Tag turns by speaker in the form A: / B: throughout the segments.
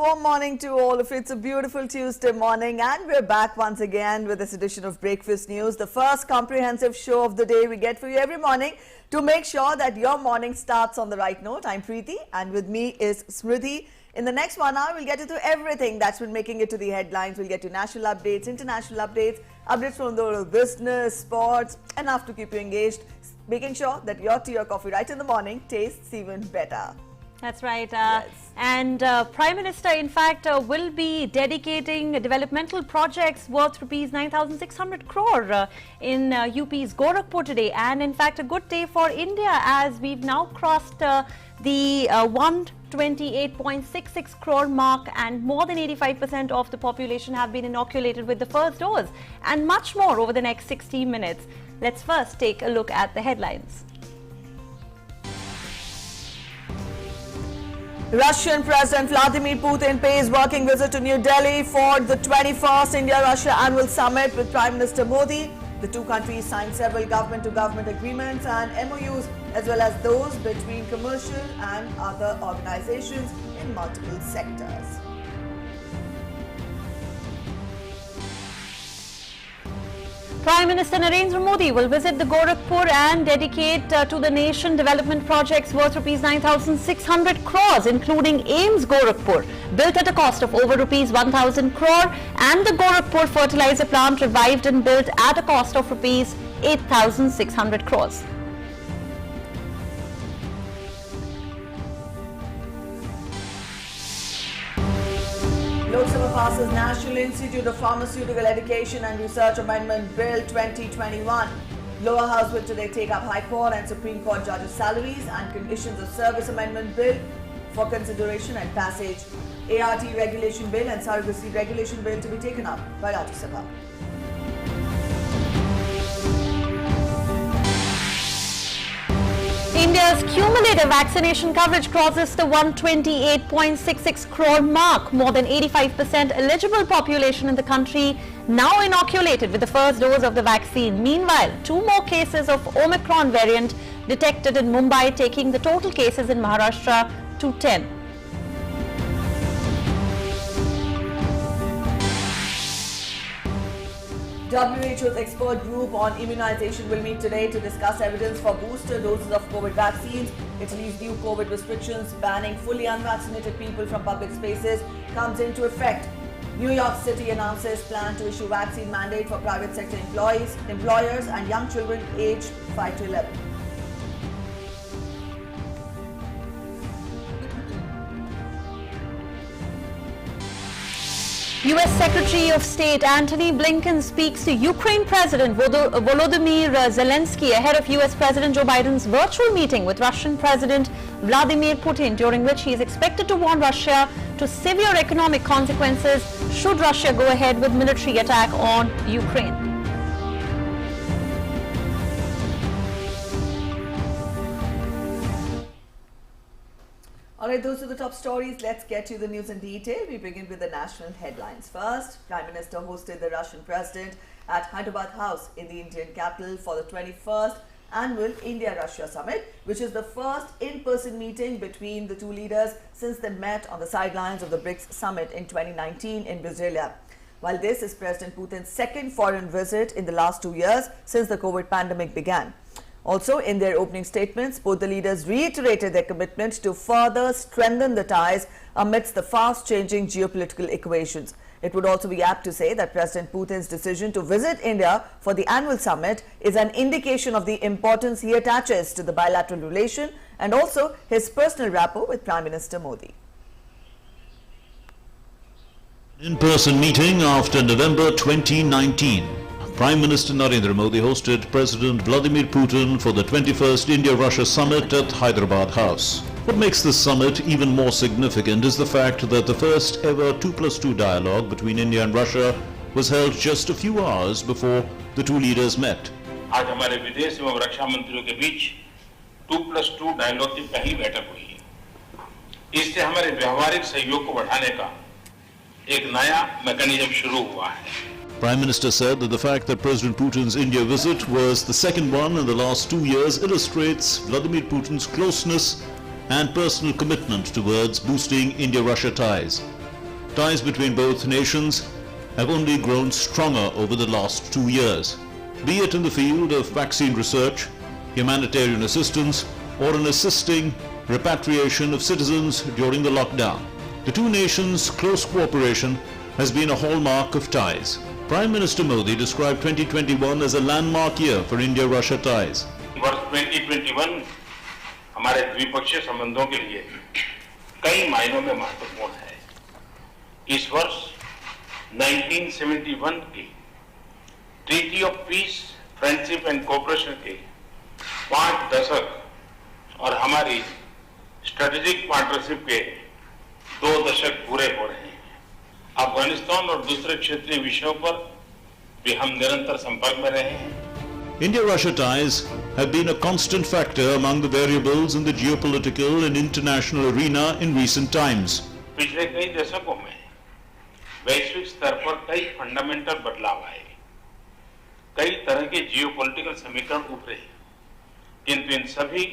A: warm morning to all of you. It's a beautiful Tuesday morning and we're back once again with this edition of Breakfast News, the first comprehensive show of the day we get for you every morning to make sure that your morning starts on the right note. I'm Preeti and with me is Smriti. In the next 1 hour, we'll get into everything that's been making it to the headlines. We'll get to national updates, international updates, updates from the world of business, sports, enough to keep you engaged, making sure that your tea or coffee right in the morning tastes even better.
B: That's right.
A: Yes.
B: And Prime Minister, in fact, will be dedicating developmental projects worth rupees 9,600 crore in UP's Gorakhpur today. And in fact, a good day for India as we've now crossed the 128.66 crore mark and more than 85% of the population have been inoculated with the first dose and much more over the next 60 minutes. Let's first take a look at the headlines.
A: Russian President Vladimir Putin pays working visit to New Delhi for the 21st India-Russia Annual Summit with Prime Minister Modi. The two countries signed several government-to-government agreements and MOUs as well as those between commercial and other organizations in multiple sectors.
B: Prime Minister Narendra Modi will visit the Gorakhpur and dedicate to the nation development projects worth rupees 9,600 crores, including AIMS Gorakhpur, built at a cost of over rupees 1,000 crore, and the Gorakhpur fertilizer plant revived and built at a cost of rupees 8,600 crores.
A: Lok Sabha passes National Institute of Pharmaceutical Education and Research Amendment Bill 2021. Lower House will today take up High Court and Supreme Court judges' salaries and conditions of service amendment bill for consideration and passage. ART regulation bill and surrogacy regulation bill to be taken up by Rajya Sabha.
B: India's cumulative vaccination coverage crosses the 128.66 crore mark. More than 85% eligible population in the country now inoculated with the first dose of the vaccine. Meanwhile, 2 more cases of Omicron variant detected in Mumbai, taking the total cases in Maharashtra to 10.
A: WHO's expert group on immunization will meet today to discuss evidence for booster doses of COVID vaccines. Italy's new COVID restrictions banning fully unvaccinated people from public spaces comes into effect. New York City announces plan to issue vaccine mandate for private sector employers and young children aged 5 to 11.
B: U.S. Secretary of State Antony Blinken speaks to Ukraine President Volodymyr Zelensky ahead of U.S. President Joe Biden's virtual meeting with Russian President Vladimir Putin, during which he is expected to warn Russia to severe economic consequences should Russia go ahead with military attack on Ukraine.
A: Alright, those are the top stories. Let's get to the news in detail. We begin with the national headlines. First, Prime Minister hosted the Russian President at Hyderabad House in the Indian capital for the 21st Annual India-Russia Summit, which is the first in-person meeting between the two leaders since they met on the sidelines of the BRICS Summit in 2019 in Brasilia. While this is President Putin's second foreign visit in the last 2 years since the COVID pandemic began. Also, in their opening statements, both the leaders reiterated their commitment to further strengthen the ties amidst the fast-changing geopolitical equations. It would also be apt to say that President Putin's decision to visit India for the annual summit is an indication of the importance he attaches to the bilateral relation and also his personal rapport with Prime Minister Modi.
C: In-person meeting after November 2019. Prime Minister Narendra Modi hosted President Vladimir Putin for the 21st India-Russia Summit at Hyderabad House. What makes this summit even more significant is the fact that the first ever 2+2 dialogue between India and Russia was held just a few hours before the two leaders met.
D: आज हमारे विदेश एवं रक्षा मंत्रियों के बीच 2+2 dialogue की पहली बैठक हुई है। इससे हमारे व्यवहारिक सहयोग को बढ़ाने का एक नया मैकेनिज्म शुरू हुआ है।
C: Prime Minister said that the fact that President Putin's India visit was the second one in the last 2 years illustrates Vladimir Putin's closeness and personal commitment towards boosting India-Russia ties. Ties between both nations have only grown stronger over the last 2 years, be it in the field of vaccine research, humanitarian assistance, or in assisting repatriation of citizens during the lockdown. The two nations' close cooperation has been a hallmark of ties. Prime Minister Modi described 2021 as a landmark year for India-Russia ties.
D: वर्ष 2021 हमारे द्विपक्षीय संबंधों के लिए कई मायनों में महत्वपूर्ण है। इस वर्ष 1971 की treaty of peace, friendship and cooperation के 5 दशक और हमारी स्ट्रेटेजिक पार्टनरशिप के 2 दशक पूरे हो रहे हैं। अफगानिस्तान और दूसरे क्षेत्रीय विषयों पर भी हम निरंतर संपर्क में रहे हैं।
C: India-Russia ties have been a constant factor among the variables in the geopolitical and international arena in recent times.
D: पिछले कई दशकों में वैश्विक स्तर पर कई फंडामेंटल बदलाव आए, कई तरह के जियोपॉलिटिकल समीकरण उभरे, किंतु इन सभी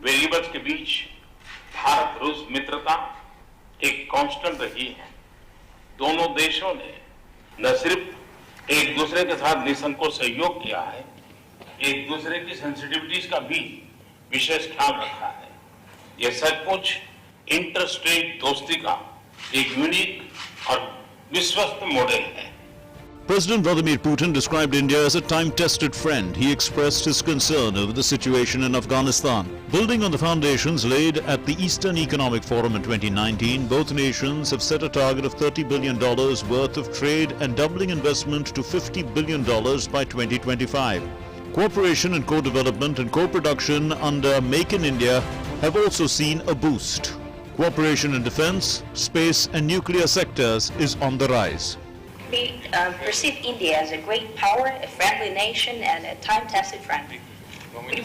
D: वेरिएबल्स के बीच भारत-रूस मित्रता एक कांस्टेंट रही है। दोनों देशों ने न सिर्फ एक दूसरे के साथ निसंकोच सहयोग किया है, एक दूसरे की सेंसिटिविटीज का भी विशेष ख्याल रखा है। यह सचमुच इंटर स्टेट दोस्ती का एक यूनिक और विश्वस्त मॉडल है।
C: President Vladimir Putin described India as a time-tested friend. He expressed his concern over the situation in Afghanistan. Building on the foundations laid at the Eastern Economic Forum in 2019, both nations have set a target of $30 billion worth of trade and doubling investment to $50 billion by 2025. Cooperation in co-development and co-production under Make in India have also seen a boost. Cooperation in defense, space and nuclear sectors is on the rise.
E: We perceive India as a great power, a friendly nation, and a time-tested friend.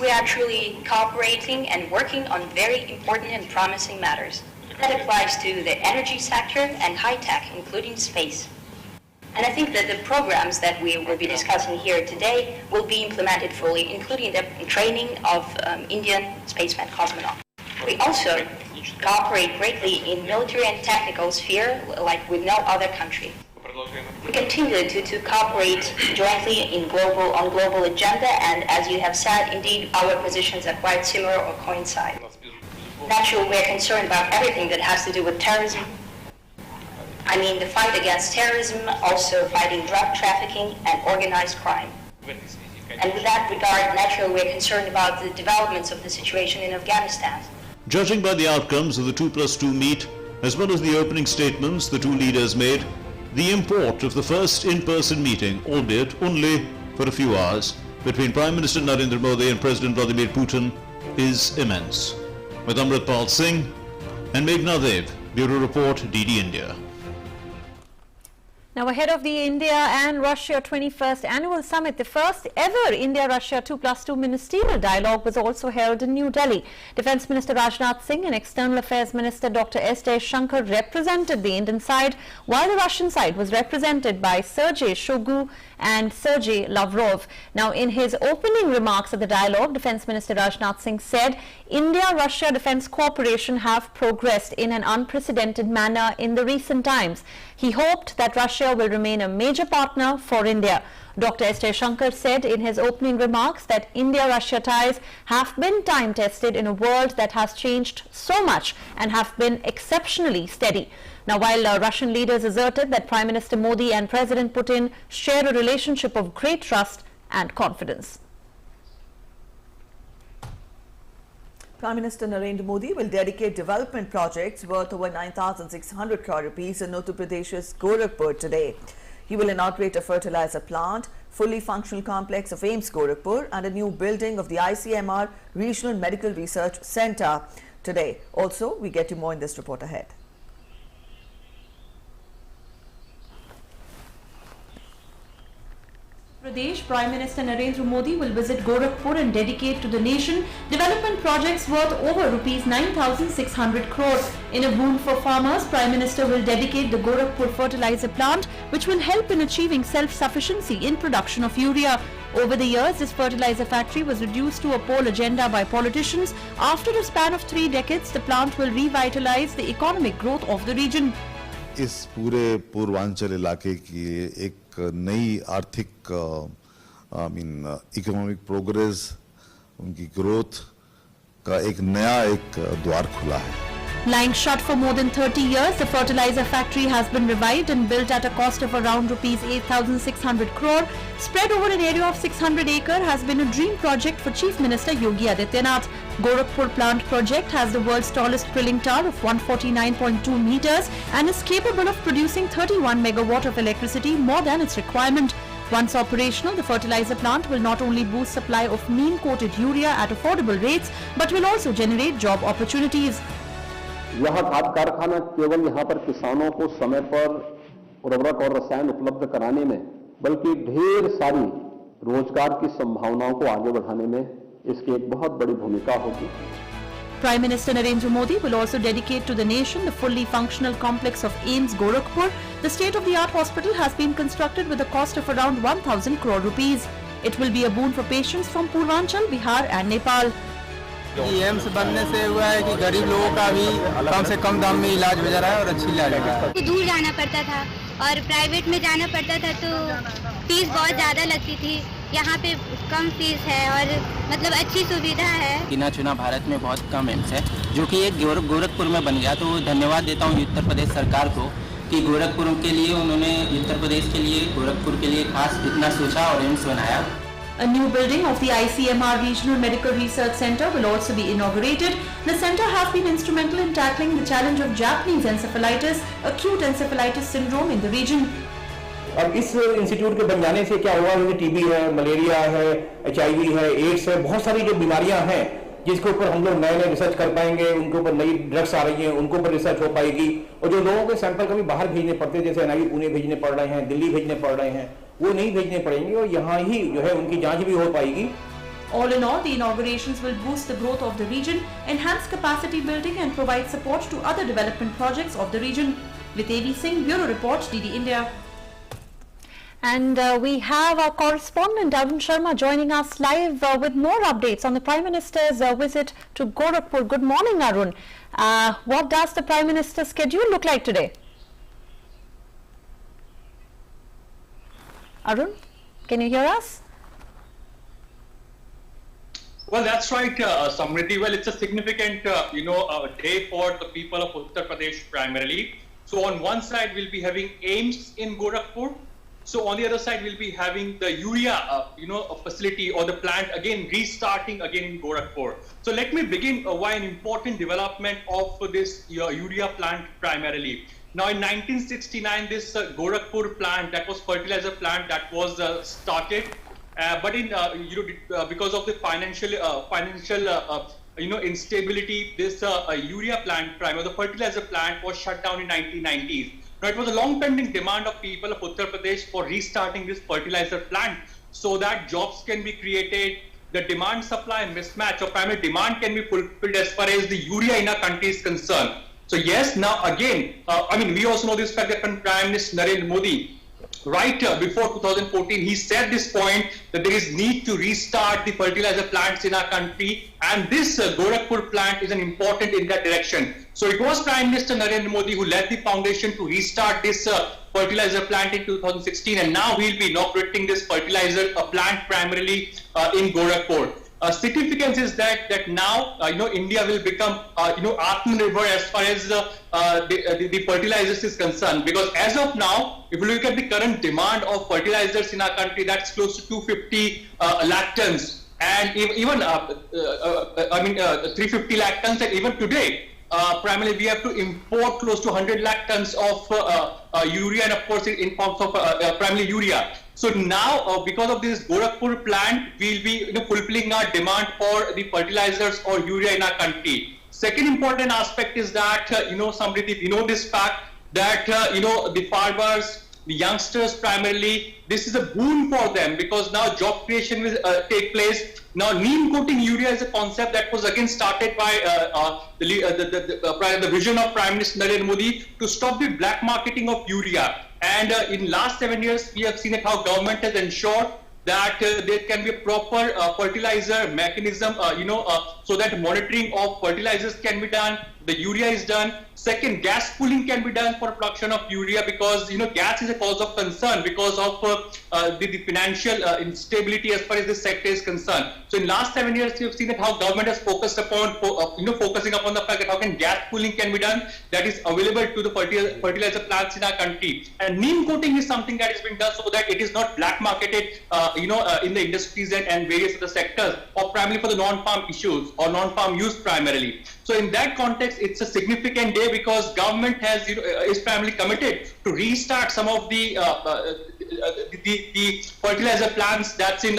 E: We are truly cooperating and working on very important and promising matters. That applies to the energy sector and high-tech, including space. And I think that the programs that we will be discussing here today will be implemented fully, including the training of Indian spacemen cosmonauts. We also cooperate greatly in military and technical sphere, like with no other country. We continue to cooperate jointly on global agenda, and as you have said, indeed, our positions are quite similar or coincide. Naturally, we are concerned about everything that has to do with terrorism. I mean, the fight against terrorism, also fighting drug trafficking and organized crime. And with that regard, naturally, we are concerned about the developments of the situation in Afghanistan.
C: Judging by the outcomes of the 2+2 meet, as well as the opening statements the two leaders made, the import of the first in-person meeting, albeit only for a few hours, between Prime Minister Narendra Modi and President Vladimir Putin is immense. With Amritpal Singh and Meghna Dev, Bureau Report, DD India.
B: Now, ahead of the India and Russia 21st Annual Summit, the first ever India-Russia 2+2 ministerial dialogue was also held in New Delhi. Defence Minister Rajnath Singh and External Affairs Minister Dr. S. Jaishankar represented the Indian side, while the Russian side was represented by Sergei Shoigu and Sergei Lavrov. Now, in his opening remarks at the dialogue, Defence Minister Rajnath Singh said India-Russia defence cooperation have progressed in an unprecedented manner in the recent times. He hoped that Russia will remain a major partner for India. Dr. S. Jaishankar said in his opening remarks that India-Russia ties have been time-tested in a world that has changed so much and have been exceptionally steady. Now, while Russian leaders asserted that Prime Minister Modi and President Putin share a relationship of great trust and confidence.
A: Prime Minister Narendra Modi will dedicate development projects worth over 9,600 crore rupees in Uttar Pradesh's Gorakhpur today. He will inaugurate a fertilizer plant, fully functional complex of AIIMS Gorakhpur and a new building of the ICMR Regional Medical Research Centre today. Also, we get to more in this report ahead.
F: Pradesh, Prime Minister Narendra Modi will visit Gorakhpur and dedicate to the nation development projects worth over rupees 9,600 crore. In a boon for farmers, Prime Minister will dedicate the Gorakhpur fertilizer plant, which will help in achieving self-sufficiency in production of urea. Over the years, this fertilizer factory was reduced to a poll agenda by politicians. After a span of 3 decades, the plant will revitalize the economic growth of the region.
G: इस पूरे पूर्वांचल इलाके की एक नई आर्थिक economic progress, उनकी growth का एक नया द्वार खुला है।
F: Lying shut for more than 30 years, the fertilizer factory has been revived and built at a cost of around rupees 8,600 crore. Spread over an area of 600 acres, has been a dream project for Chief Minister Yogi Adityanath. Gorakhpur plant project has the world's tallest drilling tower of 149.2 meters and is capable of producing 31 megawatt of electricity, more than its requirement. Once operational, the fertilizer plant will not only boost supply of neem-coated urea at affordable rates, but will also generate job opportunities.
H: यह खाद कारखाना केवल यहाँ पर किसानों को समय पर उर्वरक और रसायन उपलब्ध कराने में, बल्कि ढेर सारी रोजगार की संभावनाओं को आगे बढ़ाने में इसकी एक बहुत बड़ी भूमिका होगी।
F: Prime Minister Narendra Modi will also dedicate to the nation the fully functional complex of AIIMS Gorakhpur. The state-of-the-art hospital has been constructed with a cost of around 1,000 crore rupees. It will be a boon for patients from Purvanchal, Bihar and Nepal.
I: AIIMS बनने से हुआ है कि गरीब लोगों का भी कम से कम दाम में इलाज हो जा रहा है और अच्छी इलाज हो रहा है।
J: दूर जाना पड़ता था और प्राइवेट में जाना पड़ता था तो फीस बहुत ज़्यादा लगती थी। यहाँ पे कम फीस है और मतलब अच्छी सुविधा है। गिना चुना भारत में बहुत कम एम्स है, जो कि एक गोरखपुर में बन गया। तो धन्यवाद देता हूँ उत्तर प्रदेश सरकार को कि गोरखपुर के लिए उन्होंने उत्तर प्रदेश के लिए गोरखपुर के लिए खास इतना सोचा और एम्स बनाया।
F: A new building of the ICMR Regional Medical Research Center will also be inaugurated. The center has been instrumental in tackling the challenge of Japanese encephalitis, acute encephalitis syndrome in the region.
K: अब इस institute के बन जाने से क्या हुआ, TB है, malaria है, HIV है, एड्स है, बहुत सारी जो बीमारियां हैं जिसके ऊपर हम लोग नए रिसर्च कर पाएंगे, उनके ऊपर नई ड्रग्स आ रही हैं, उनके ऊपर रिसर्च हो पाएगी। और जो लोगों के सैंपल कभी बाहर भेजने पड़ते, जैसे NIV पुणे भेजने पड़ रहे हैं, दिल्ली भेजने पड़ रहे हैं, वो नहीं भेजने पड़ेंगे और यहाँ ही जो है उनकी जांच भी हो पाएगी।
F: All in all, the inaugurations will boost the growth of the region, enhance capacity building and provide support to other development projects of the region. With A.V. Singh, Bureau Report, DD India.
B: And we have our correspondent Arun Sharma joining us live with more updates on the Prime Minister's visit to Gorakhpur. Good morning, Arun. What does the Prime Minister's schedule look like today? Arun, can you hear us?
L: Well, that's right, Samriddhi. Well, it's a significant, day for the people of Uttar Pradesh primarily. So on one side, we'll be having AIIMS in Gorakhpur. So on the other side, we'll be having the urea, facility or the plant again restarting again in Gorakhpur. So let me begin why an important development of this urea plant primarily. Now in 1969, this Gorakhpur plant, that was fertilizer plant, that was started, but in because of the financial instability, this urea plant, the fertilizer plant, was shut down in 1990s. Now it was a long-pending demand of people of Uttar Pradesh for restarting this fertilizer plant so that jobs can be created, the demand-supply mismatch or primary demand can be fulfilled as far as the urea in our country is concerned. So yes, now again, we also know this fact that when Prime Minister Narendra Modi, right before 2014, he said this point that there is need to restart the fertilizer plants in our country, and this Gorakhpur plant is an important in that direction. So it was Prime Minister Narendra Modi who led the foundation to restart this fertilizer plant in 2016, and now we'll be inaugurating this fertilizer plant primarily in Gorakhpur. Significance is that now India will become Atmanirbhar as far as the fertilizers is concerned, because as of now, if you look at the current demand of fertilizers in our country, that's close to 250 lakh tons, and even 350 lakh tons, and even today primarily we have to import close to 100 lakh tons of urea, and of course in forms of primarily urea. So now, because of this Gorakhpur plant, we'll be fulfilling our demand for the fertilizers or urea in our country. Second important aspect is that, Samriddhi, we know this fact that, the farmers, the youngsters primarily, this is a boon for them because now job creation will take place. Now, neem coating urea is a concept that was again started by the vision of Prime Minister Narendra Modi to stop the black marketing of urea. And in last 7 years, we have seen how government has ensured that there can be a proper fertilizer mechanism, so that monitoring of fertilizers can be done, the urea is done. Second, gas pooling can be done for production of urea because gas is a cause of concern because of the financial instability as far as this sector is concerned. So in last 7 years, you've seen that how government has focused upon focusing upon the fact that how can gas pooling can be done that is available to the fertilizer plants in our country. And neem coating is something that is being done so that it is not black marketed in the industries and various other sectors, or primarily for the non-farm issues or non-farm use primarily. So in that context, it's a significant day because government has is primarily committed to restart some of the fertilizer plants that's in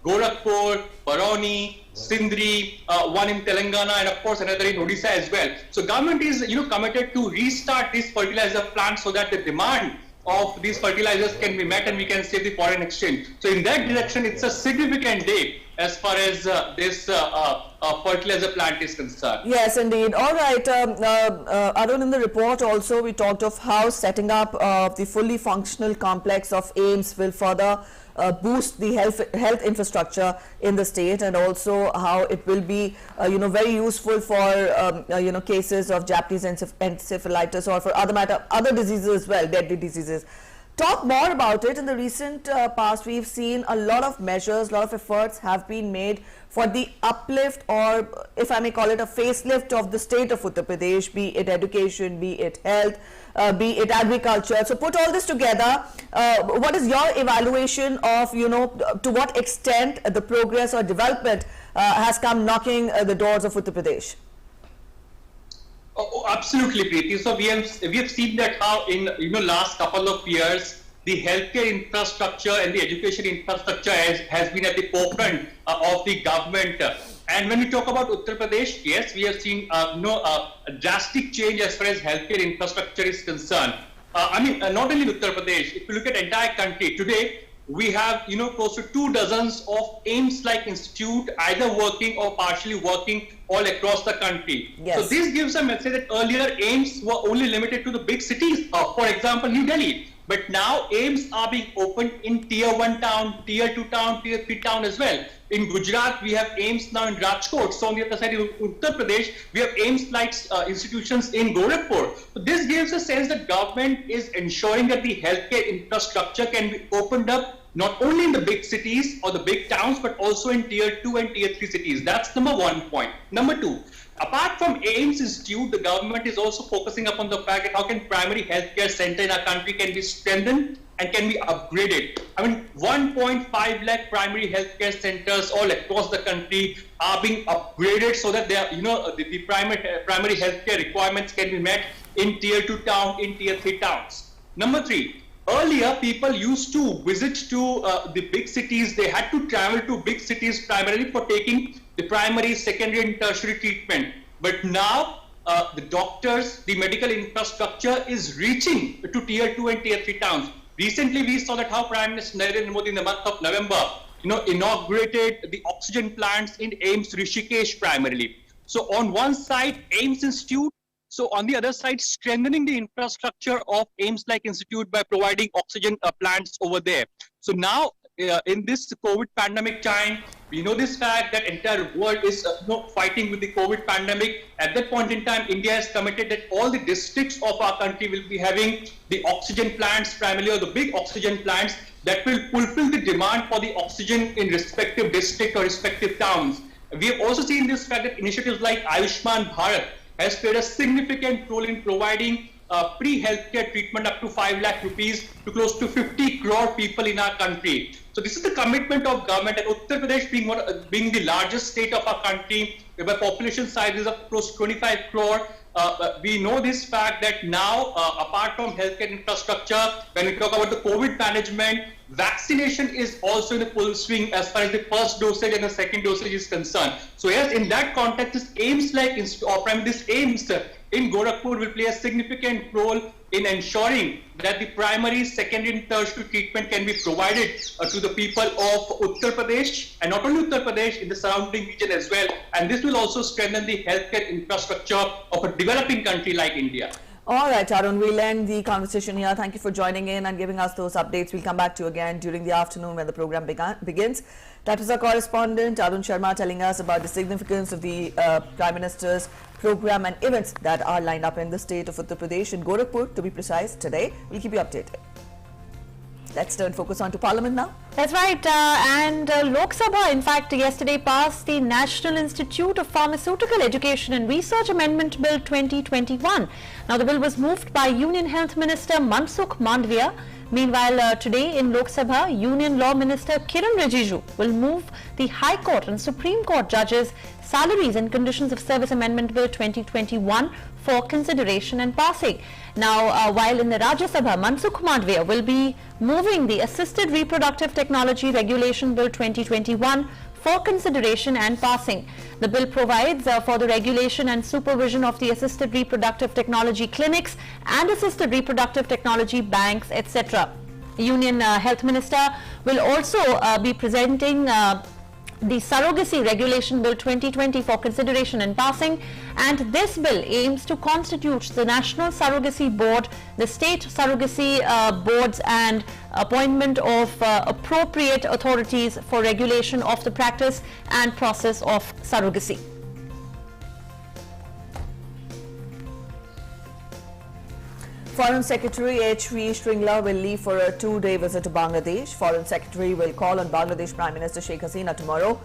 L: Gorakhpur, Barauni, Sindri, one in Telangana, and of course another in Odisha as well. So government is committed to restart these fertilizer plants so that the demand of these fertilizers can be met and we can save the foreign exchange. So in that direction, it's a significant day as far as this fertilizer plant is concerned.
A: Yes, indeed. All right, Arun, in the report also we talked of how setting up the fully functional complex of AIIMS will further boost the health infrastructure in the state, and also how it will be very useful for cases of Japanese encephalitis or for other diseases as well, deadly diseases. Talk more about it. In the recent past, we've seen a lot of measures, a lot of efforts have been made for the uplift, or if I may call it a facelift of the state of Uttar Pradesh, be it education, be it health, be it agriculture. So put all this together, what is your evaluation of, to what extent the progress or development has come knocking the doors of Uttar Pradesh?
L: Oh, absolutely, Preeti. So we have seen that how in last couple of years the healthcare infrastructure and the education infrastructure has been at the forefront of the government. And when we talk about Uttar Pradesh, yes, we have seen a drastic change as far as healthcare infrastructure is concerned. Not only Uttar Pradesh. If you look at entire country today, we have close to 24 of AIIMS-like institute either working or partially working all across the country.
A: Yes.
L: So this gives a message that earlier AIIMS were only limited to the big cities, for example New Delhi. But now AIIMS are being opened in tier 1 town, tier 2 town, tier 3 town as well. In Gujarat, we have AIIMS now in Rajkot. So on the other side, in Uttar Pradesh, we have AIIMS-like institutions in Gorakhpur. So this gives a sense that government is ensuring that the healthcare infrastructure can be opened up not only in the big cities or the big towns, but also in tier 2 and tier 3 cities. That's number 1 point. Number 2, apart from AIIMS Institute, the government is also focusing upon the fact that how can primary healthcare center in our country can be strengthened and can be upgraded. 1.5 lakh primary healthcare centers all across the country are being upgraded so that they are, the primary healthcare requirements can be met in tier 2 town, in tier 3 towns. Number 3, earlier people used to visit to the big cities. They had to travel to big cities primarily for taking the primary, secondary and tertiary treatment. But now the doctors, the medical infrastructure is reaching to tier 2 and tier 3 towns. Recently, we saw that how Prime Minister Narendra Modi in the month of November, inaugurated the oxygen plants in AIIMS Rishikesh primarily. So on one side, AIIMS Institute. So on the other side, strengthening the infrastructure of AIIMS-like institute by providing oxygen plants over there. So now, in this COVID pandemic time, we know this fact that entire world is fighting with the COVID pandemic. At that point in time, India has committed that all the districts of our country will be having the oxygen plants, primarily or the big oxygen plants that will fulfill the demand for the oxygen in respective district or respective towns. We have also seen this fact that initiatives like Ayushman Bharat has played a significant role in providing pre-healthcare treatment up to 5 lakh rupees to close to 50 crore people in our country. So this is the commitment of government, and Uttar Pradesh being the largest state of our country, where population size is of close to 25 crore. We know this fact that now, apart from healthcare infrastructure, when we talk about the COVID management, vaccination is also in the full swing as far as the first dosage and the second dosage is concerned. So yes, in that context, this AIIMS-like this AIIMS in Gorakhpur will play a significant role in ensuring that the primary, secondary and tertiary treatment can be provided to the people of Uttar Pradesh, and not only Uttar Pradesh, in the surrounding region as well. And this will also strengthen the healthcare infrastructure of a developing country like India.
A: All right, Arun, we'll end the conversation here. Thank you for joining in and giving us those updates. We'll come back to you again during the afternoon when the program begins. That was our correspondent, Arun Sharma, telling us about the significance of the Prime Minister's program and events that are lined up in the state of Uttar Pradesh, in Gorakhpur, to be precise, today. We'll keep you updated. Let's turn focus on to Parliament now.
B: That's right. And Lok Sabha, in fact, yesterday passed the National Institute of Pharmaceutical Education and Research Amendment Bill 2021. Now, the bill was moved by Union Health Minister Mansukh Mandavia. Meanwhile, today in Lok Sabha, Union Law Minister Kiran Rijiju will move the High Court and Supreme Court judges' salaries and conditions of service amendment bill 2021 for consideration and passing. Now, while in the Rajya Sabha, Mansukh Mandavia will be moving the Assisted Reproductive Technology Regulation Bill 2021 for consideration and passing. The bill provides for the regulation and supervision of the assisted reproductive technology clinics and assisted reproductive technology banks, etc. Union Health Minister will also be presenting the Surrogacy Regulation Bill 2020 for consideration and passing, and this bill aims to constitute the National Surrogacy Board, the state surrogacy boards, and appointment of appropriate authorities for regulation of the practice and process of surrogacy.
A: Foreign Secretary H.V. Shringla will leave for a 2-day visit to Bangladesh. Foreign Secretary will call on Bangladesh Prime Minister Sheikh Hasina tomorrow.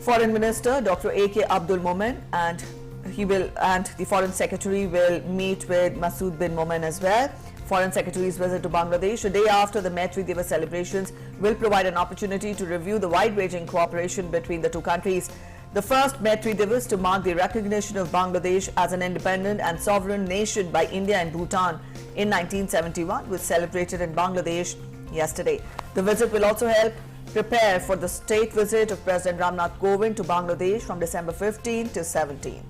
A: Foreign Minister Dr. A.K. Abdul Momen and the Foreign Secretary will meet with Masood bin Momen as well. Foreign Secretary's visit to Bangladesh a day after the Maitri Divas celebrations will provide an opportunity to review the wide-ranging cooperation between the two countries. The first Maitri Divas to mark the recognition of Bangladesh as an independent and sovereign nation by India and Bhutan in 1971 was celebrated in Bangladesh yesterday. The visit will also help prepare for the state visit of President Ramnath Kovind to Bangladesh from December 15 to 17.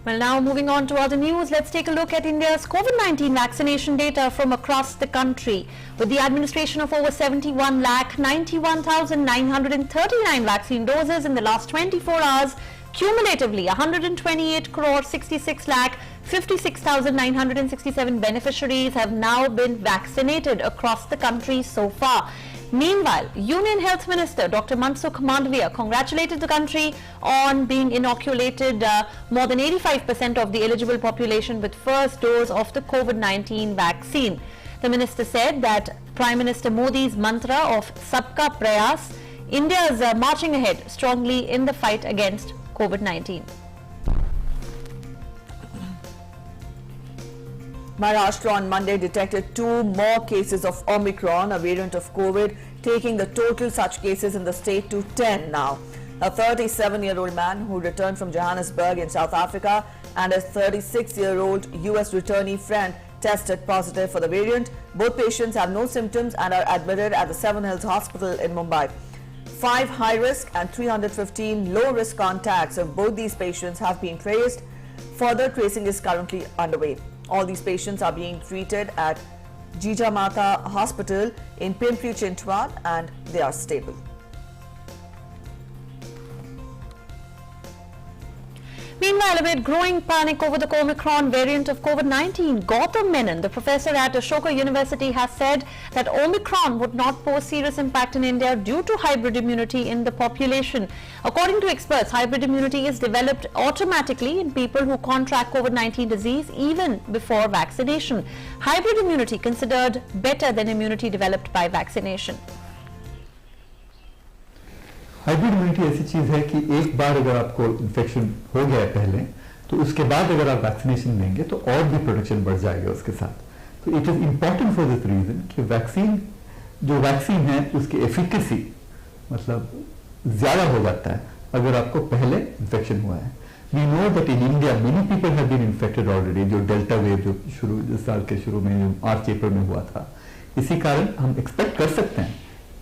B: Well, now moving on to other news, let's take a look at India's COVID-19 vaccination data from across the country. With the administration of over 71,91,939 vaccine doses in the last 24 hours, cumulatively 128 crore 66 lakh 56,967 beneficiaries have now been vaccinated across the country so far. Meanwhile, Union Health Minister Dr. Mansukh Mandavia congratulated the country on being inoculated more than 85% of the eligible population with first dose of the COVID-19 vaccine. The minister said that Prime Minister Modi's mantra of Sabka Prayas, India is marching ahead strongly in the fight against COVID-19.
A: Maharashtra on Monday detected 2 more cases of Omicron, a variant of COVID, taking the total such cases in the state to 10 now. A 37-year-old man who returned from Johannesburg in South Africa and his 36-year-old US returnee friend tested positive for the variant. Both patients have no symptoms and are admitted at the Seven Hills Hospital in Mumbai. 5 high-risk and 315 low-risk contacts of both these patients have been traced. Further tracing is currently underway. All these patients are being treated at Jijamata Hospital in Pimpri Chintwad and they are stable.
B: Meanwhile, amid growing panic over the Omicron variant of COVID-19, Gautam Menon, the professor at Ashoka University, has said that Omicron would not pose serious impact in India due to hybrid immunity in the population. According to experts, hybrid immunity is developed automatically in people who contract COVID-19 disease even before vaccination. Hybrid immunity considered better than immunity developed by vaccination.
M: Hybrid immunity ऐसी चीज़ है कि एक बार अगर आपको infection हो गया है पहले, तो उसके बाद अगर आप वैक्सीनेशन लेंगे तो और भी प्रोटेक्शन बढ़ जाएगा उसके साथ. तो it is important for this reason कि वैक्सीन है उसकी एफिकेसी मतलब ज़्यादा हो जाता है अगर आपको पहले इन्फेक्शन हुआ है. We know that in India many people have been infected already. जो डेल्टा वेव जो इस साल के शुरू में मार्च अप्रैल में हुआ था, इसी कारण हम एक्सपेक्ट कर सकते हैं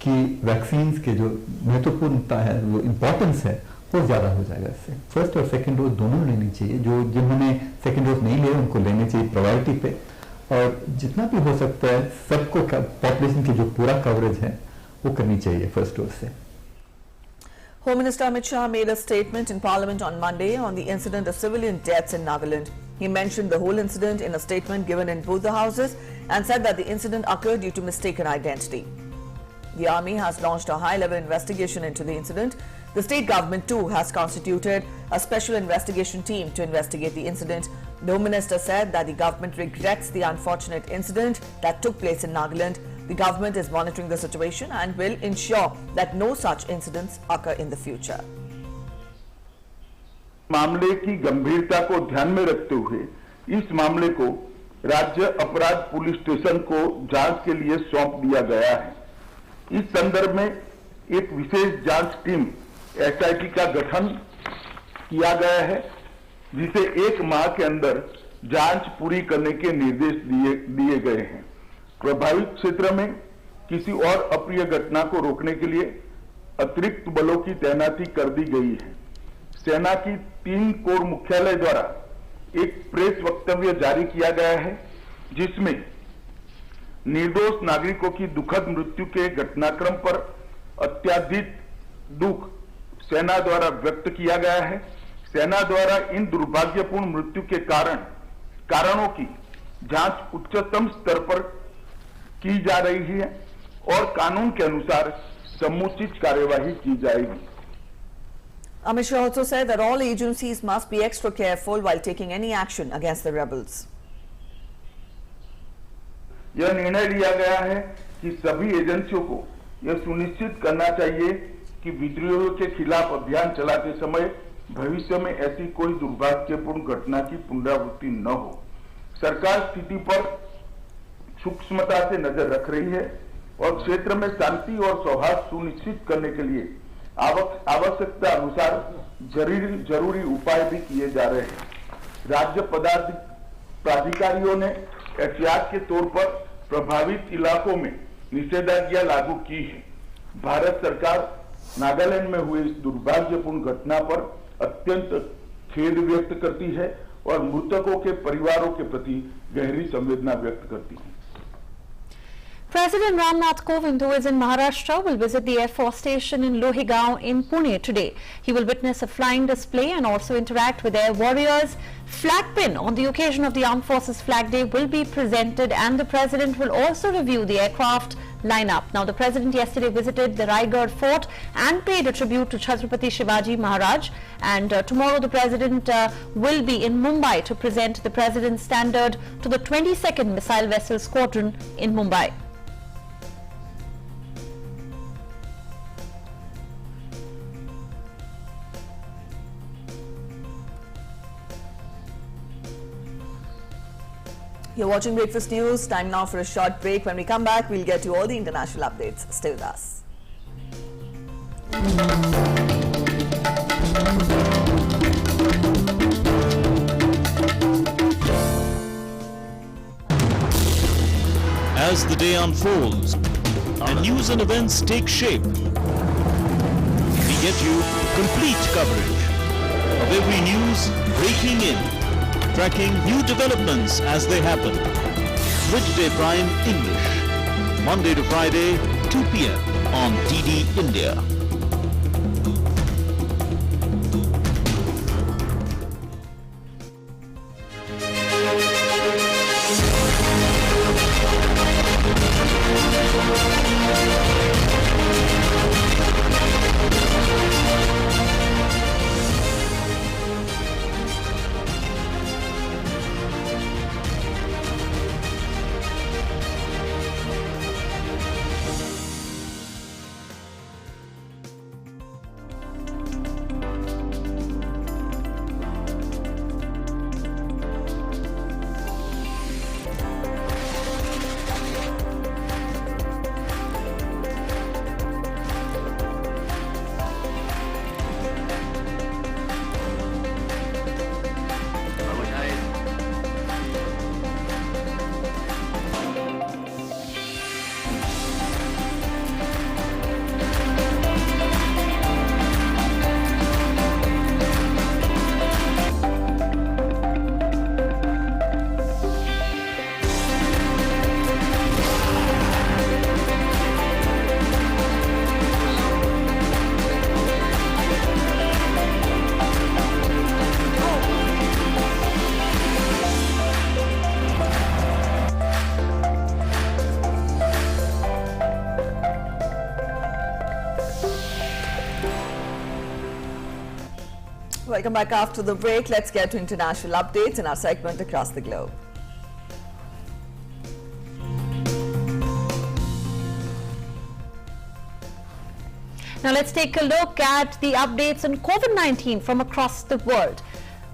M: कि वैक्सीन के जो महत्वपूर्णता है, वो इम्पोर्टेंस है, वो ज़्यादा हो जाएगा इससे. फर्स्ट और सेकंड डोज दोनों लेनी चाहिए. जिन्होंने सेकंड डोज नहीं लिया उनको लेनी चाहिए प्रायोरिटी पे, और जितना भी हो सकता है सबको पॉपुलेशन की जो पूरा कवरेज है वो करनी चाहिए फर्स्ट डोज से.
A: Home Minister Amit Shah made a statement in Parliament on Monday on the incident of civilian deaths in Nagaland. He mentioned the whole incident in a statement given in both the houses and said that the incident occurred due to mistaken identity. The army has launched a high-level investigation into the incident. The state government too has constituted a special investigation team to investigate the incident. The Home Minister said that the government regrets the unfortunate incident that took place in Nagaland. The government is monitoring the situation and will ensure that no such incidents occur in the future.
N: मामले की गंभीरता को ध्यान में रखते हुए इस मामले को राज्य अपराध पुलिस स्टेशन को जांच के लिए सौंप दिया गया है। इस संदर्भ में एक विशेष जांच टीम एसआईटी का गठन किया गया है, जिसे 1 माह के अंदर जांच पूरी करने के निर्देश दिए गए हैं। प्रभावित क्षेत्र में किसी और अप्रिय घटना को रोकने के लिए अतिरिक्त बलों की तैनाती कर दी गई है। सेना की 3 कोर मुख्यालय द्वारा एक प्रेस वक्तव्य जारी किया गया है, जिसमें निर्दोष नागरिकों की दुखद मृत्यु के घटनाक्रम पर अत्यधिक दुख सेना द्वारा व्यक्त किया गया है। सेना द्वारा इन दुर्भाग्यपूर्ण मृत्यु के कारणों की जांच उच्चतम स्तर पर की जा रही है और कानून के अनुसार समुचित कार्यवाही की जाएगी।
A: Amit Shah also said that all agencies must be extra careful while taking any action against the rebels.
N: यह निर्णय लिया गया है कि सभी एजेंसियों को यह सुनिश्चित करना चाहिए कि विद्रोहियों के खिलाफ अभियान चलाते समय भविष्य में ऐसी कोई दुर्भाग्यपूर्ण घटना की पुनरावृत्ति न हो। सरकार स्थिति पर सूक्ष्मता से नजर रख रही है और क्षेत्र में शांति और सौहार्द सुनिश्चित करने के लिए आवश्यकता अनुसार जरूरी उपाय भी किए जा रहे हैं। राज्य प्राधिकारियों ने एहतियात के तौर पर प्रभावित इलाकों में निषेधाज्ञा लागू की है। भारत सरकार नागालैंड में हुई इस दुर्भाग्यपूर्ण घटना पर अत्यंत खेद व्यक्त करती है और मृतकों के परिवारों के प्रति गहरी संवेदना व्यक्त करती है।
B: President Ramnath Kovind, who is in Maharashtra, will visit the Air Force Station in Lohegaon in Pune today. He will witness a flying display and also interact with air warriors. Flag pin on the occasion of the Armed Forces Flag Day will be presented, and the President will also review the aircraft lineup. Now, the President yesterday visited the Raigad Fort and paid a tribute to Chhatrapati Shivaji Maharaj, and tomorrow the President will be in Mumbai to present the President's standard to the 22nd Missile Vessel Squadron in Mumbai.
A: You're watching Breakfast News. Time now for a short break. When we come back, we'll get you all the international updates. Stay with us.
C: As the day unfolds and news and events take shape, we get you complete coverage of every news breaking in, tracking new developments as they happen. Weekday Prime English, Monday to Friday, 2 p.m. on DD India.
A: Welcome back after the break. Let's get to international updates in our segment Across the Globe.
B: Now let's take a look at the updates on COVID-19 from across the world.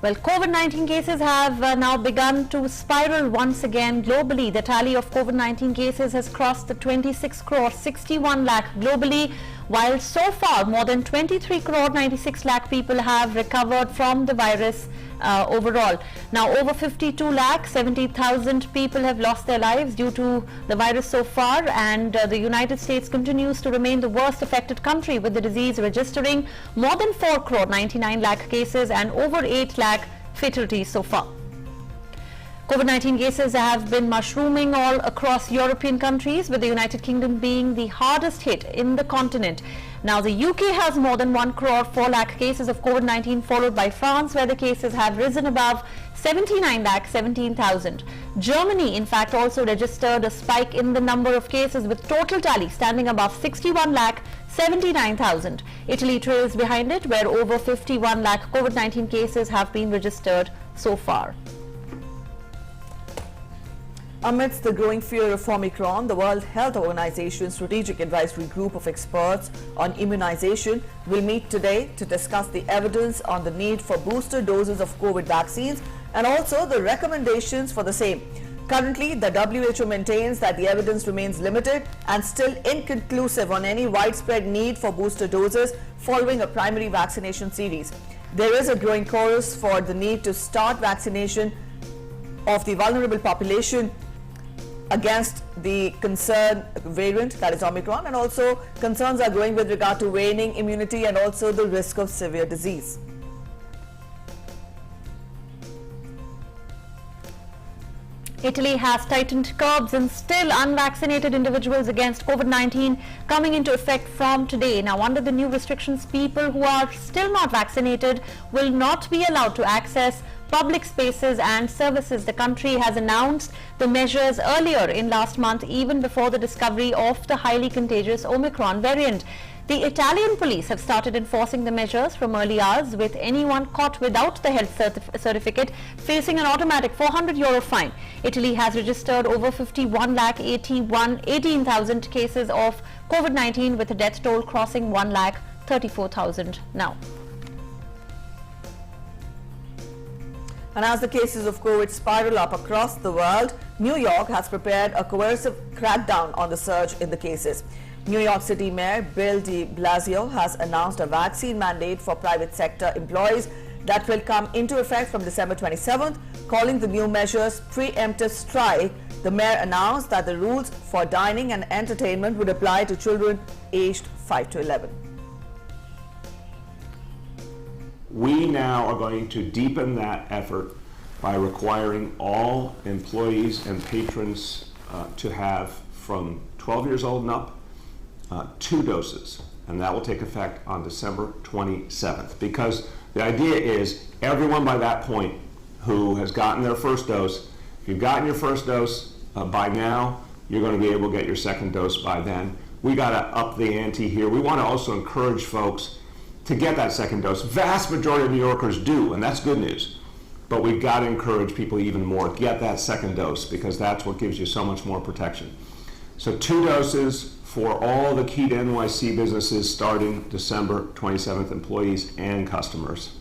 B: Well, COVID-19 cases have now begun to spiral once again globally. The tally of COVID-19 cases has crossed the 26 crore 61 lakh globally, while so far more than 23 crore 96 lakh people have recovered from the virus overall. Now over 52 lakh 70,000 people have lost their lives due to the virus so far, and the United States continues to remain the worst affected country, with the disease registering more than 4 crore 99 lakh cases and over 8 lakh fatalities so far. COVID-19 cases have been mushrooming all across European countries, with the United Kingdom being the hardest hit in the continent. Now the UK has more than 1 crore 4 lakh cases of COVID-19, followed by France, where the cases have risen above 79 lakh 17,000. Germany in fact also registered a spike in the number of cases, with total tally standing above 61 lakh 79,000. Italy trails behind it, where over 51 lakh COVID-19 cases have been registered so far.
A: Amidst the growing fear of Omicron, the World Health Organization's Strategic Advisory Group of Experts on Immunization will meet today to discuss the evidence on the need for booster doses of COVID vaccines and also the recommendations for the same. Currently, the WHO maintains that the evidence remains limited and still inconclusive on any widespread need for booster doses following a primary vaccination series. There is a growing chorus for the need to start vaccination of the vulnerable population against the concern variant, that is Omicron, and also concerns are growing with regard to waning immunity and also the risk of severe disease.
B: Italy has tightened curbs and still unvaccinated individuals against COVID-19 coming into effect from today. Now, under the new restrictions, people who are still not vaccinated will not be allowed to access public spaces and services. The country has announced the measures earlier in last month, even before the discovery of the highly contagious Omicron variant. The Italian police have started enforcing the measures from early hours, with anyone caught without the health certificate facing an automatic €400 fine. Italy has registered over 51 lakh 18,000 cases of COVID-19, with a death toll crossing 1 lakh 34,000 now.
A: And as the cases of COVID spiral up across the world, New York has prepared a coercive crackdown on the surge in the cases. New York City Mayor Bill de Blasio has announced a vaccine mandate for private sector employees that will come into effect from December 27th, calling the new measures preemptive strike. The mayor announced that the rules for dining and entertainment would apply to children aged 5 to 11.
O: We now are going to deepen that effort by requiring all employees and patrons to have, from 12 years old and up, 2 doses, and that will take effect on December 27th, because the idea is everyone by that point who has gotten their first dose, if you've gotten your first dose by now, you're going to be able to get your second dose by then. We got to up the ante here. We want to also encourage folks to get that second dose. Vast majority of New Yorkers do, and that's good news. But we've got to encourage people even more. Get that second dose, because that's what gives you so much more protection. So 2 doses for all the key to NYC businesses starting December 27th, employees and customers.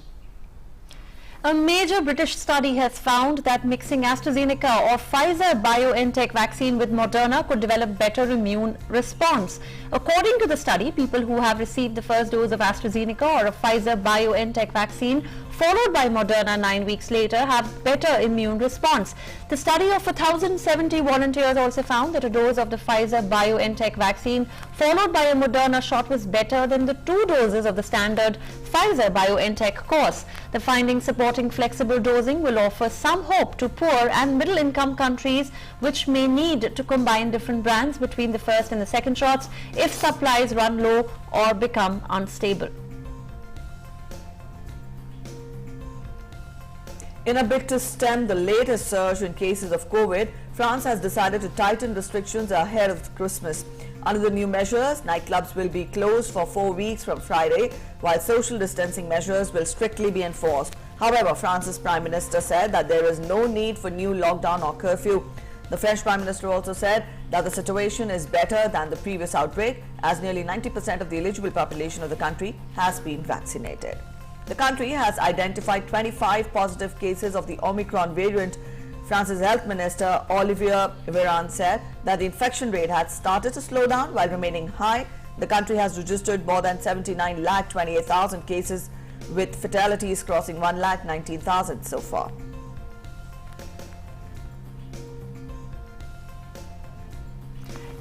B: A major British study has found that mixing AstraZeneca or Pfizer-BioNTech vaccine with Moderna could develop better immune response. According to the study, people who have received the first dose of AstraZeneca or a Pfizer-BioNTech vaccine followed by Moderna 9 weeks later have better immune response. The study of 1,070 volunteers also found that a dose of the Pfizer-BioNTech vaccine followed by a Moderna shot was better than the 2 doses of the standard Pfizer-BioNTech course. The findings supporting flexible dosing will offer some hope to poor and middle-income countries, which may need to combine different brands between the first and the second shots if supplies run low or become unstable.
A: In a bid to stem the latest surge in cases of COVID, France has decided to tighten restrictions ahead of Christmas. Under the new measures, nightclubs will be closed for 4 weeks from Friday, while social distancing measures will strictly be enforced. However, France's Prime Minister said that there is no need for new lockdown or curfew. The French Prime Minister also said that the situation is better than the previous outbreak, as nearly 90% of the eligible population of the country has been vaccinated. The country has identified 25 positive cases of the Omicron variant. France's Health Minister Olivier Véran said that the infection rate had started to slow down while remaining high. The country has registered more than 79,28,000 cases, with fatalities crossing 1,19,000 so far.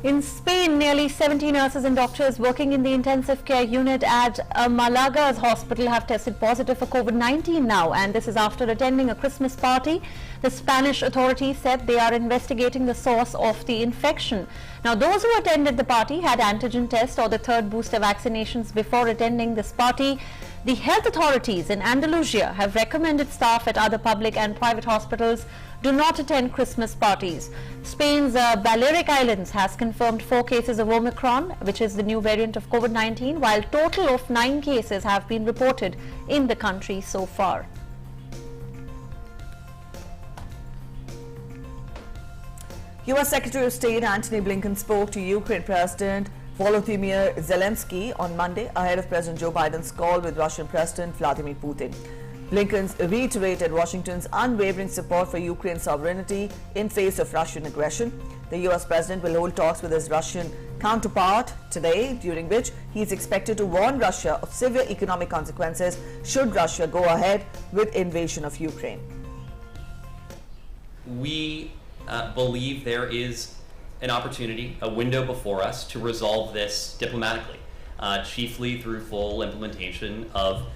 B: In Spain, nearly 70 nurses and doctors working in the intensive care unit at Malaga's hospital have tested positive for COVID-19 now, and this is after attending a Christmas party. The Spanish authorities said they are investigating the source of the infection. Now, those who attended the party had antigen test or the third booster vaccinations before attending this party. The health authorities in Andalusia have recommended staff at other public and private hospitals do not attend Christmas parties. Spain's Balearic Islands has confirmed 4 cases of Omicron, which is the new variant of COVID-19, while a total of 9 cases have been reported in the country so far.
A: U.S. Secretary of State Antony Blinken spoke to Ukraine President Volodymyr Zelensky on Monday ahead of President Joe Biden's call with Russian President Vladimir Putin. Blinken reiterated Washington's unwavering support for Ukraine's sovereignty in face of Russian aggression. The U.S. president will hold talks with his Russian counterpart today, during which he is expected to warn Russia of severe economic consequences should Russia go ahead with invasion of Ukraine.
P: We believe there is an opportunity, a window before us to resolve this diplomatically, chiefly through full implementation of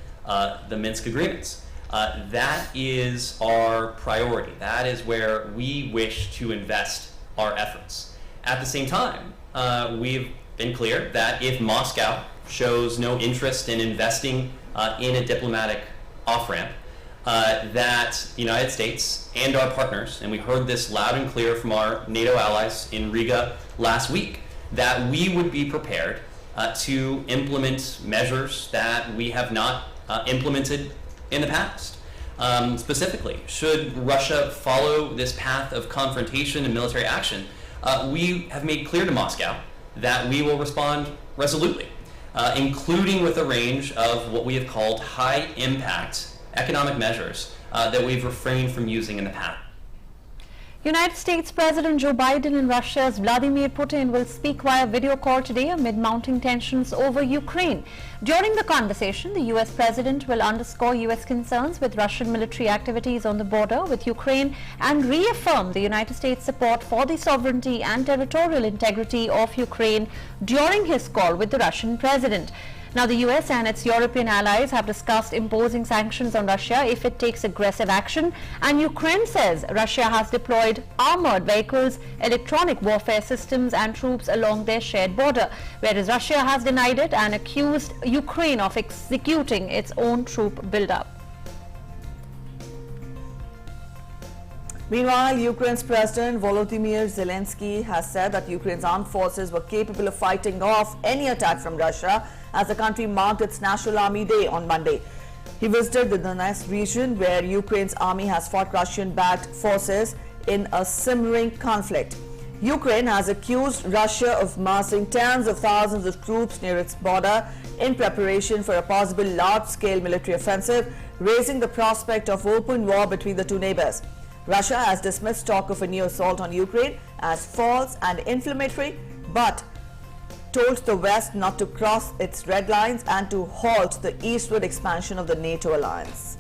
P: the Minsk agreements. That is our priority. That is where we wish to invest our efforts. At the same time, we've been clear that if Moscow shows no interest in investing in a diplomatic off-ramp, that the United States and our partners, and we heard this loud and clear from our NATO allies in Riga last week, that we would be prepared to implement measures that we have not implemented in the past. Specifically, should Russia follow this path of confrontation and military action, we have made clear to Moscow that we will respond resolutely, including with a range of what we have called high-impact economic measures that we've refrained from using in the past.
B: United States President Joe Biden and Russia's Vladimir Putin will speak via video call today amid mounting tensions over Ukraine. During the conversation, the U.S. President will underscore U.S. concerns with Russian military activities on the border with Ukraine and reaffirm the United States support for the sovereignty and territorial integrity of Ukraine during his call with the Russian President. Now, the US and its European allies have discussed imposing sanctions on Russia if it takes aggressive action, and Ukraine says Russia has deployed armored vehicles, electronic warfare systems and troops along their shared border, whereas Russia has denied it and accused Ukraine of executing its own troop buildup.
A: Meanwhile, Ukraine's President Volodymyr Zelensky has said that Ukraine's armed forces were capable of fighting off any attack from Russia as the country marked its National Army Day on Monday. He visited the Donetsk region where Ukraine's army has fought Russian-backed forces in a simmering conflict. Ukraine has accused Russia of massing tens of thousands of troops near its border in preparation for a possible large-scale military offensive, raising the prospect of open war between the two neighbors. Russia has dismissed talk of a new assault on Ukraine as false and inflammatory, but told the West not to cross its red lines and to halt the eastward expansion of the NATO alliance.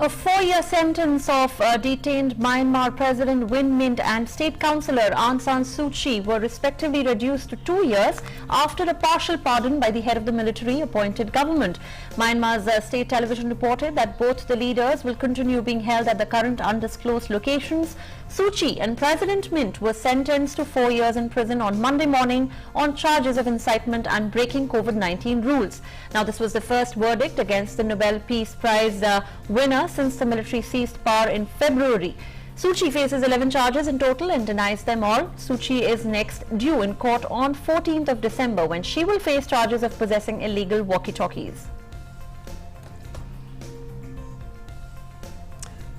B: A 4-year sentence of detained Myanmar President Win Mint and State Councillor Aung San Suu Kyi were respectively reduced to 2 years after a partial pardon by the head of the military-appointed government. Myanmar's state television reported that both the leaders will continue being held at the current undisclosed locations. Suu Kyi and President Mint were sentenced to 4 years in prison on Monday morning on charges of incitement and breaking COVID-19 rules. Now, this was the first verdict against the Nobel Peace Prize winner since the military seized power in February. Suu Kyi faces 11 charges in total and denies them all. Suu Kyi is next due in court on 14th of December when she will face charges of possessing illegal walkie-talkies.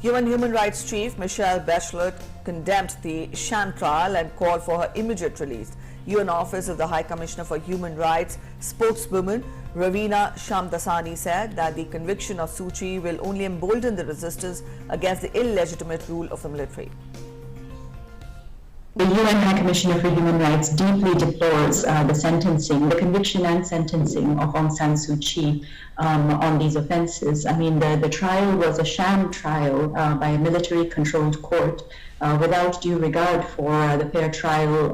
A: Human Rights Chief Michelle Bachelet condemned the sham trial and called for her immediate release. UN Office of the High Commissioner for Human Rights spokeswoman Ravina Shamdasani said that the conviction of Suu Kyi will only embolden the resistance against the illegitimate rule of the military.
Q: The UN High Commissioner for Human Rights deeply deplores the conviction and sentencing of Aung San Suu Kyi on these offences. I mean, the trial was a sham trial by a military-controlled court without due regard for the fair trial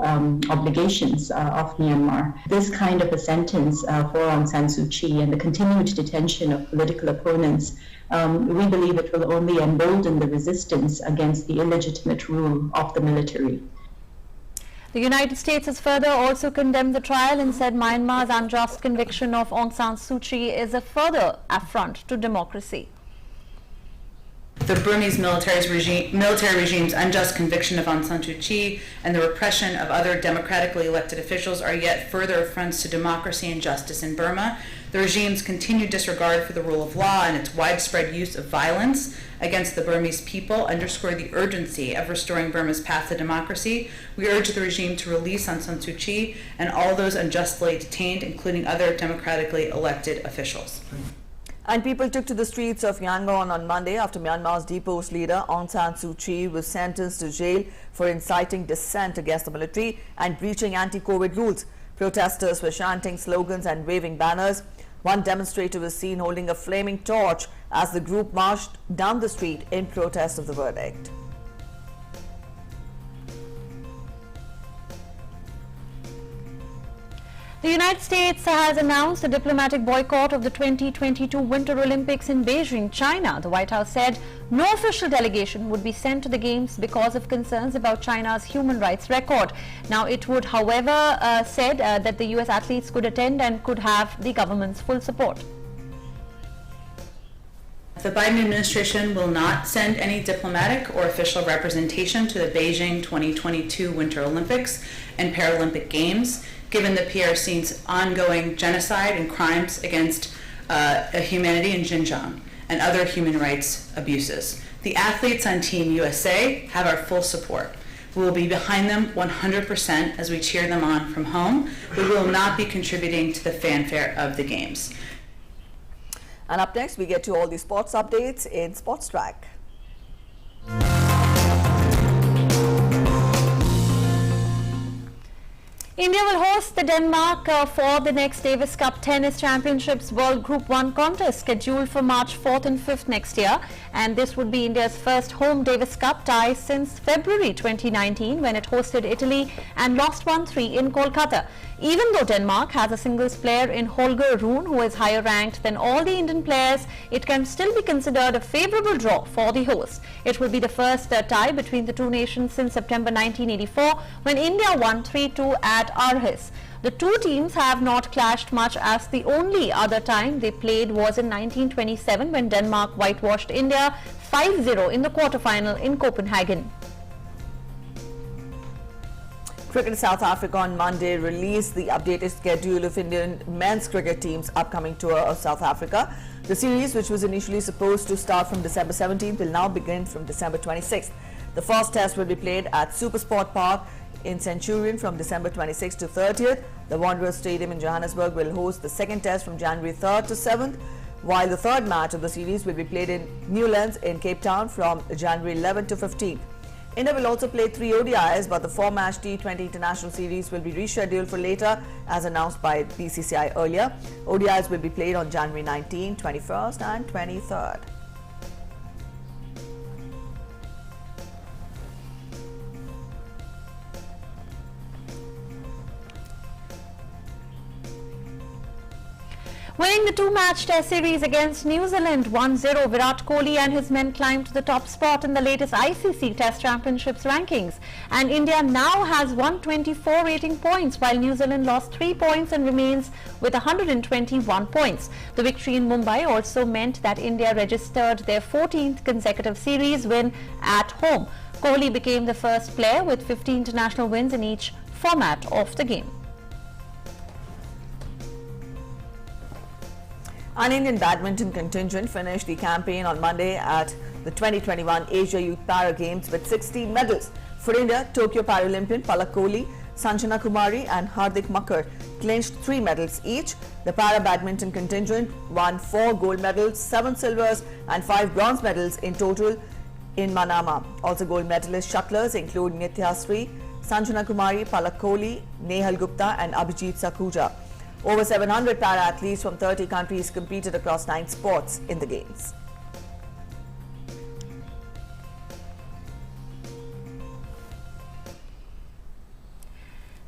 Q: obligations of Myanmar. This kind of a sentence for Aung San Suu Kyi and the continued detention of political opponents, we believe it will only embolden the resistance against the illegitimate rule of the military.
B: The United States has further also condemned the trial and said Myanmar's unjust conviction of Aung San Suu Kyi is a further affront to democracy.
R: The Burmese military regime's unjust conviction of Aung San Suu Kyi and the repression of other democratically elected officials are yet further affronts to democracy and justice in Burma. The regime's continued disregard for the rule of law and its widespread use of violence against the Burmese people underscore the urgency of restoring Burma's path to democracy. We urge the regime to release Aung San Suu Kyi and all those unjustly detained, including other democratically elected officials.
A: And people took to the streets of Yangon on Monday after Myanmar's deposed leader Aung San Suu Kyi was sentenced to jail for inciting dissent against the military and breaching anti-COVID rules. Protesters were chanting slogans and waving banners. One demonstrator was seen holding a flaming torch as the group marched down the street in protest of the verdict.
B: The United States has announced a diplomatic boycott of the 2022 Winter Olympics in Beijing, China. The White House said no official delegation would be sent to the Games because of concerns about China's human rights record. Now, it would, however, said that the US athletes could attend and could have the government's full support.
R: The Biden administration will not send any diplomatic or official representation to the Beijing 2022 Winter Olympics and Paralympic Games, given the PRC's ongoing genocide and crimes against humanity in Xinjiang and other human rights abuses. The athletes on Team USA have our full support. We will be behind them 100% as we cheer them on from home. We will not be contributing to the fanfare of the Games.
A: And up next, we get to all the sports updates in Sports Track.
B: India will host the Denmark for the next Davis Cup Tennis Championships World Group 1 contest scheduled for March 4th and 5th next year. And this would be India's first home Davis Cup tie since February 2019 when it hosted Italy and lost 1-3 in Kolkata. Even though Denmark has a singles player in Holger Rune who is higher ranked than all the Indian players, it can still be considered a favourable draw for the hosts. It will be the first tie between the two nations since September 1984 when India won 3-2 at Aarhus. The two teams have not clashed much as the only other time they played was in 1927 when Denmark whitewashed India 5-0 in the quarterfinal in Copenhagen.
A: Cricket South Africa on Monday released the updated schedule of Indian men's cricket team's upcoming tour of South Africa. The series, which was initially supposed to start from December 17th, will now begin from December 26th. The first test will be played at Supersport Park in Centurion from December 26th to 30th. The Wanderers Stadium in Johannesburg will host the second test from January 3rd to 7th, while the third match of the series will be played in Newlands in Cape Town from January 11th to 15th. India will also play 3 ODIs, but the 4-match T20 International Series will be rescheduled for later, as announced by BCCI earlier. ODIs will be played on January 19, 21st and 23rd.
B: Winning the two-match test series against New Zealand 1-0, Virat Kohli and his men climbed to the top spot in the latest ICC Test Championships rankings. And India now has 124 rating points, while New Zealand lost 3 points and remains with 121 points. The victory in Mumbai also meant that India registered their 14th consecutive series win at home. Kohli became the first player with 50 international wins in each format of the game.
A: An Indian badminton contingent finished the campaign on Monday at the 2021 Asia Youth Para Games with 16 medals. For India, Tokyo Paralympian Palak Kohli, Sanjana Kumari and Hardik Makkar clinched 3 medals each. The para badminton contingent won 4 gold medals, 7 silvers and 5 bronze medals in total in Manama. Also gold medalist shuttlers include Nithya Sri, Sanjana Kumari, Palak Kohli, Nehal Gupta and Abhijit Sakuja. Over 700 para-athletes from 30 countries competed across 9 sports in the Games.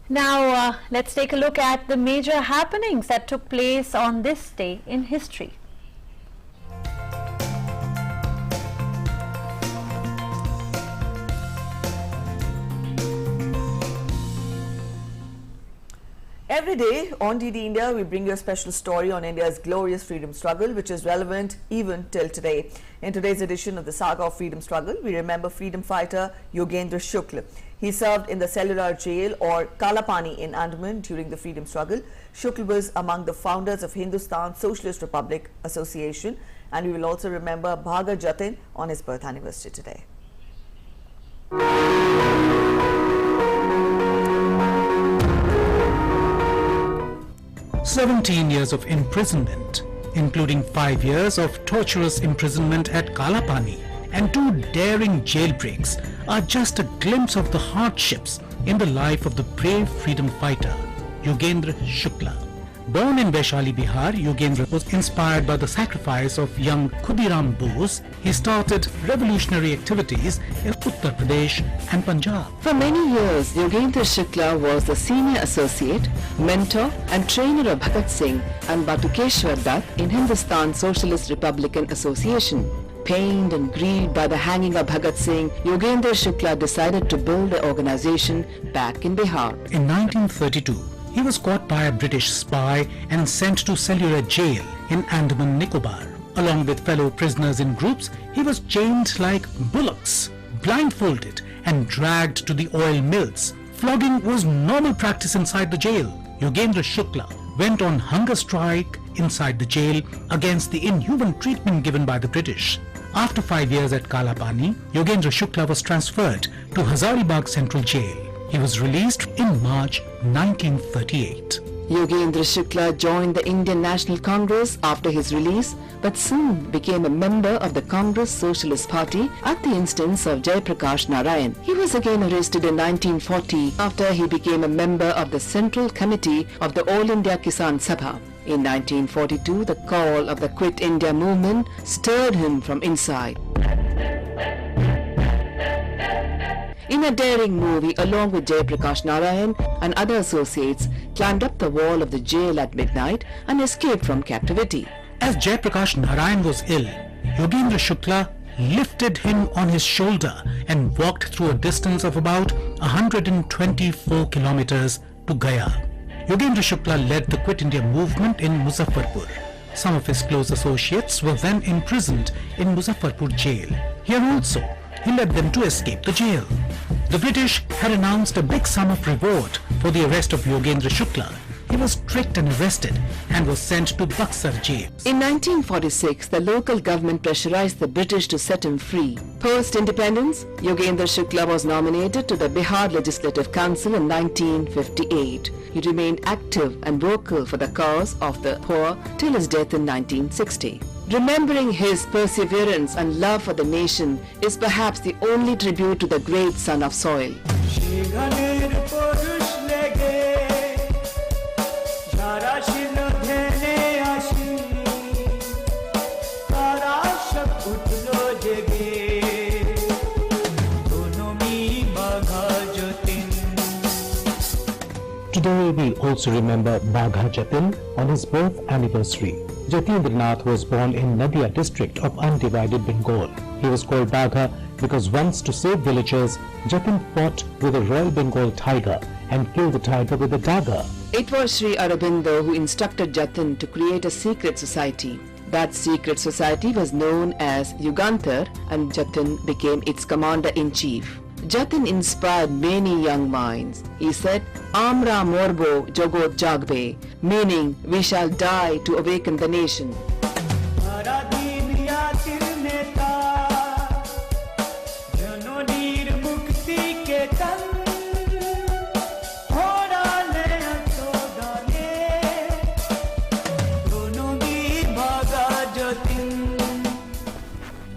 B: Now, let's take a look at the major happenings that took place on this day in history.
A: Every day on DD India, we bring you a special story on India's glorious freedom struggle, which is relevant even till today. In today's edition of the Saga of Freedom Struggle, we remember freedom fighter Yogendra Shukla. He served in the cellular jail or Kalapani in Andaman during the freedom struggle. Shukla was among the founders of Hindustan Socialist Republic Association, and we will also remember Bhaga Jatin on his birth anniversary today.
S: 17 years of imprisonment, including 5 years of torturous imprisonment at Kalapani and 2 daring jailbreaks, are just a glimpse of the hardships in the life of the brave freedom fighter, Yogendra Shukla. Born in Vaishali, Bihar, Yogendra was inspired by the sacrifice of young Khudiram Bose. He started revolutionary activities in Uttar Pradesh and Punjab.
T: For many years, Yogendra Shukla was the senior associate, mentor and trainer of Bhagat Singh and Batukeshwar Dutt in Hindustan Socialist Republican Association. Pained and grieved by the hanging of Bhagat Singh, Yogendra Shukla decided to build the organization back in Bihar.
S: In 1932, he was caught by a British spy and sent to cellular jail in Andaman Nicobar. Along with fellow prisoners in groups, he was chained like bullocks, blindfolded and dragged to the oil mills. Flogging was normal practice inside the jail. Yogendra Shukla went on hunger strike inside the jail against the inhuman treatment given by the British. After 5 years at Kalapani, Yogendra Shukla was transferred to Hazaribagh Central Jail. He was released in March 1938.
T: Yogendra Shukla joined the Indian National Congress after his release, but soon became a member of the Congress Socialist Party at the instance of Jayaprakash Narayan. He was again arrested in 1940 after he became a member of the Central Committee of the All India Kisan Sabha. In 1942, the call of the Quit India movement stirred him from inside. In a daring move, he, along with Jayaprakash Narayan and other associates, climbed up the wall of the jail at midnight and escaped from captivity.
S: As Jayaprakash Narayan was ill, Yogendra Shukla lifted him on his shoulder and walked through a distance of about 124 kilometers to Gaya. Yogendra Shukla led the Quit India movement in Muzaffarpur. Some of his close associates were then imprisoned in Muzaffarpur jail. Here also, he led them to escape the jail. The British had announced a big sum of reward for the arrest of Yogendra Shukla. He was tricked and arrested and was sent to Buxar jail.
T: In 1946, the local government pressurized the British to set him free. Post-independence, Yogendra Shukla was nominated to the Bihar Legislative Council in 1958. He remained active and vocal for the cause of the poor till his death in 1960. Remembering his perseverance and love for the nation is perhaps the only tribute to the great son of soil.
S: Today we also remember Bhaga Jatin on his birth anniversary. Jatindranath was born in Nadia district of undivided Bengal. He was called Bhaga because once, to save villagers, Jatin fought with a Royal Bengal tiger and killed the tiger with a dagger.
T: It was Sri Aurobindo who instructed Jatin to create a secret society. That secret society was known as Yugantar and Jatin became its commander-in-chief. Jatin inspired many young minds. He said, Amra morbo jogot jagbe, meaning we shall die to awaken the nation.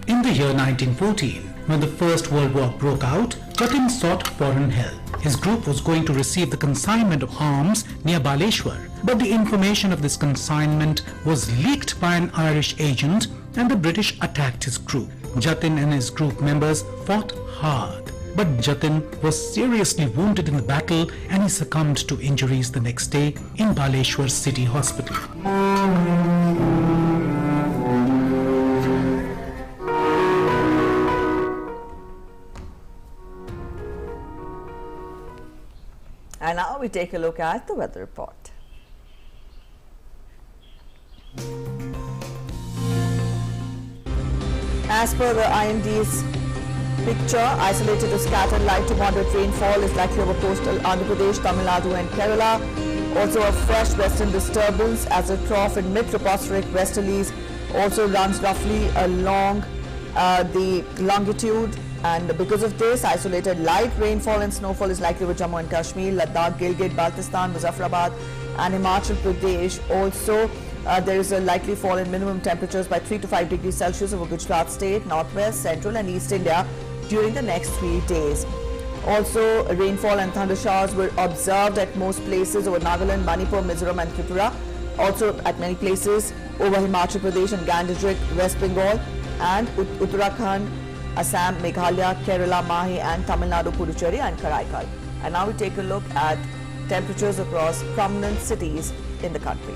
S: In the year 1914, when the First World War broke out, Jatin sought foreign help. His group was going to receive the consignment of arms near Baleshwar, but the information of this consignment was leaked by an Irish agent and the British attacked his group. Jatin and his group members fought hard, but Jatin was seriously wounded in the battle and he succumbed to injuries the next day in Baleshwar City Hospital.
A: And now we take a look at the weather report. As per the IMD's picture, isolated to scattered light to moderate rainfall is likely over coastal Andhra Pradesh, Tamil Nadu and Kerala. Also a fresh western disturbance as a trough in mid-tropospheric westerlies also runs roughly along the longitude. And because of this, isolated light rainfall and snowfall is likely over Jammu and Kashmir, Ladakh, Gilgit, Baltistan, Muzaffarabad and Himachal Pradesh. Also, there is a likely fall in minimum temperatures by 3 to 5 degrees Celsius over Gujarat state, northwest, central and east India during the next 3 days. Also, rainfall and thunder showers were observed at most places over Nagaland, Manipur, Mizoram and Tripura. Also at many places over Himachal Pradesh and Gangetic, West Bengal and Uttarakhand, Assam, Meghalaya, Kerala, Mahe and Tamil Nadu, Puducherry and Karaikal. And now we take a look at temperatures across prominent cities in the country.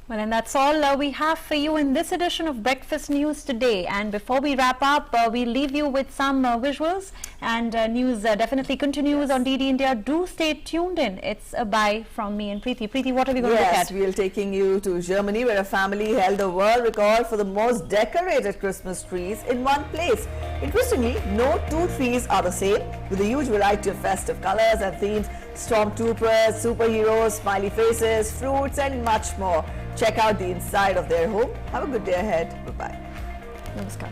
B: Well, and that's all we have for you in this edition of Breakfast News today. And before we wrap up, we leave you with some visuals, and news definitely continues on DD India. Do stay tuned in. It's a bye from me and Preeti. Preeti, what are we going to look at?
A: Yes, we're taking you to Germany, where a family held a world record for the most decorated Christmas trees in one place. Interestingly, no two trees are the same, with a huge variety of festive colors and themes: stormtroopers, superheroes, smiley faces, fruits and much more. Check out the inside of their home. Have a good day ahead. Bye-bye.
B: Namaskar.